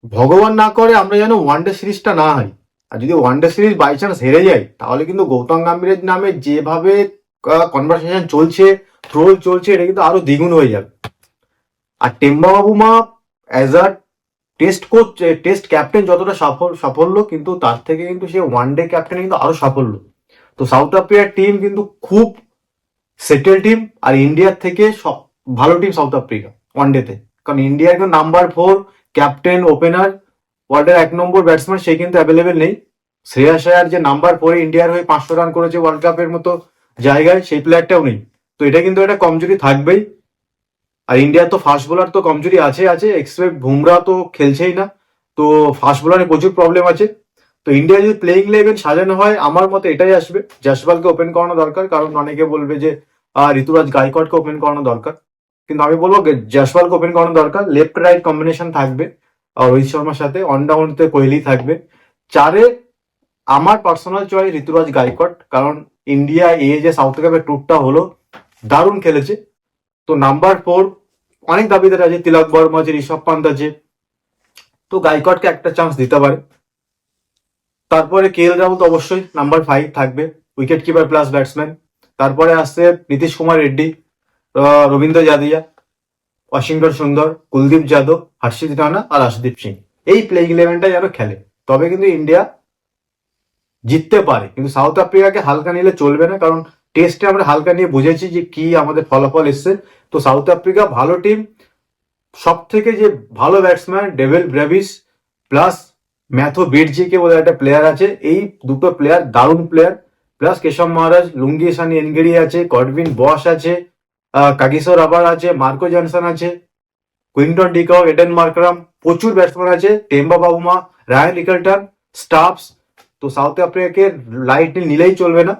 ভগবান না করে আমরা যেন ওয়ানডে সিরিজটা না হারি। আর যদি ওয়ানডে সিরিজ বাই চান্স হেরে যাই, তাহলে কিন্তু গৌতম গম্ভীরের নামে যেভাবে কনভারসেশন চলছে, ট্রোল চলছে, এটা কিন্তু আরো দ্বিগুণ হয়ে যাবে। আর Temba Bavuma as a test coach, test captain যতটা সাফল্য, কিন্তু তার থেকে কিন্তু সে ওয়ানডে ক্যাপ্টেন কিন্তু আরো সাফল্য। তো সাউথ আফ্রিকার টিম কিন্তু খুব সেটেল টিম, আর ইন্ডিয়ার থেকে সব ভালো টিম সাউথ আফ্রিকা ওয়ানডেতে। কারণ ইন্ডিয়ার কিন্তু নাম্বার 4 ক্যাপ্টেন, ওপেনার, ওয়ার্ল্ডের 1 নম্বর ব্যাটসম্যান সে কিন্তু অ্যাভেলেবেল নেই। শ্রেয়াস আয়ার যে নাম্বার 4 ইন্ডিয়ার হয়ে 500 রান করেছে ওয়ার্ল্ড কাপের মতো জায়গায়, সেই প্লেয়ারটাও নেই। তো এটা কিন্তু একটা কমজোরি থাকবেই। আর ইন্ডিয়ার তো ফাস্ট বোলার তো কমজোরি আছে এক্সপেক্ট বুমরা তো খেলছেই না। তো ফাস্ট বোলারে প্রচুর প্রবলেম আছে। তো ইন্ডিয়া যদি প্লেইং ইলেভেন সাজানো হয়, আমার মতে এটাই আসবে, জয়সওয়ালকে ওপেন করানো দরকার। কারণ অনেকে বলবে যে ঋতুরাজ গায়কোয়াড়কে ওপেন করানো দরকার, কিন্তু আমি বলবো জয়সওয়ালকে ওপেন করানো দরকার। লেফট রাইট কম্বিনেশন থাকবে রোহিত শর্মার সাথে, অলরাউন্ডে কোহলি থাকবে। 4-এ আমার পার্সোনাল চয়েস ঋতুরাজ গায়কোয়াড়, কারণ ইন্ডিয়া যে সাউথ আফ্রিকার ট্যুরটা হলো দারুণ খেলেছে। তো নাম্বার 4 অনেক দাবিদার আছে, তিলক বর্মা আছে, ঋষভ পান্ত আছে। তো গায়কোয়াড়কে একটা চান্স দিতে পারে। তারপরে KL রাহুল তো অবশ্যই নাম্বার 5 থাকবে, উইকেট কিপার প্লাস ব্যাটসম্যান। তারপরে আসছে নীতিশ কুমার রেড্ডি, রবীন্দ্র জাদেজা, ওয়াশিংটন সুন্দর, কুলদীপ যাদব, হর্ষিত রানা আর আশদীপ সিং। এই প্লেইং ইলেভেনটা যেন খেলে, তবে কিন্তু ইন্ডিয়া জিততে পারে। কিন্তু সাউথ আফ্রিকাকে হালকা নিলে চলবে না, কারণ টেস্টে আমরা হালকা নিয়ে বুঝেছি যে কি আমাদের ফলাফল এসছে। তো সাউথ আফ্রিকা ভালো টিম, সব থেকে যে ভালো batsman Dewald Brevis plus Matthew Breetzke বলে একটা প্লেয়ার আছে, এই দুটো প্লেয়ার দারুণ player. Plus Keshav Maharaj, Lungi সানি এনগেরি আছে, কডভিন বস আছে, কাগিসো রাবার আছে, মার্কো জনসন আছে, কুইন্টন ডিকক, এডেন মার্করাম, প্রচুর ব্যাটসম্যান আছে, Temba Bavuma, Ryan Rickelton, Stubbs. তো সাউথ আফ্রিকাকে লাইট নিলেই চলবে না।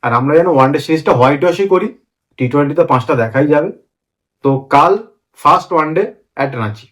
আর আমরা যেন ওয়ানডে সিরিজটা হোয়াইট ওয়াশই করি, T20 তো 5টা দেখাই যাবে। তো কাল ফার্স্ট ওয়ানডে অ্যাট রাঁচি।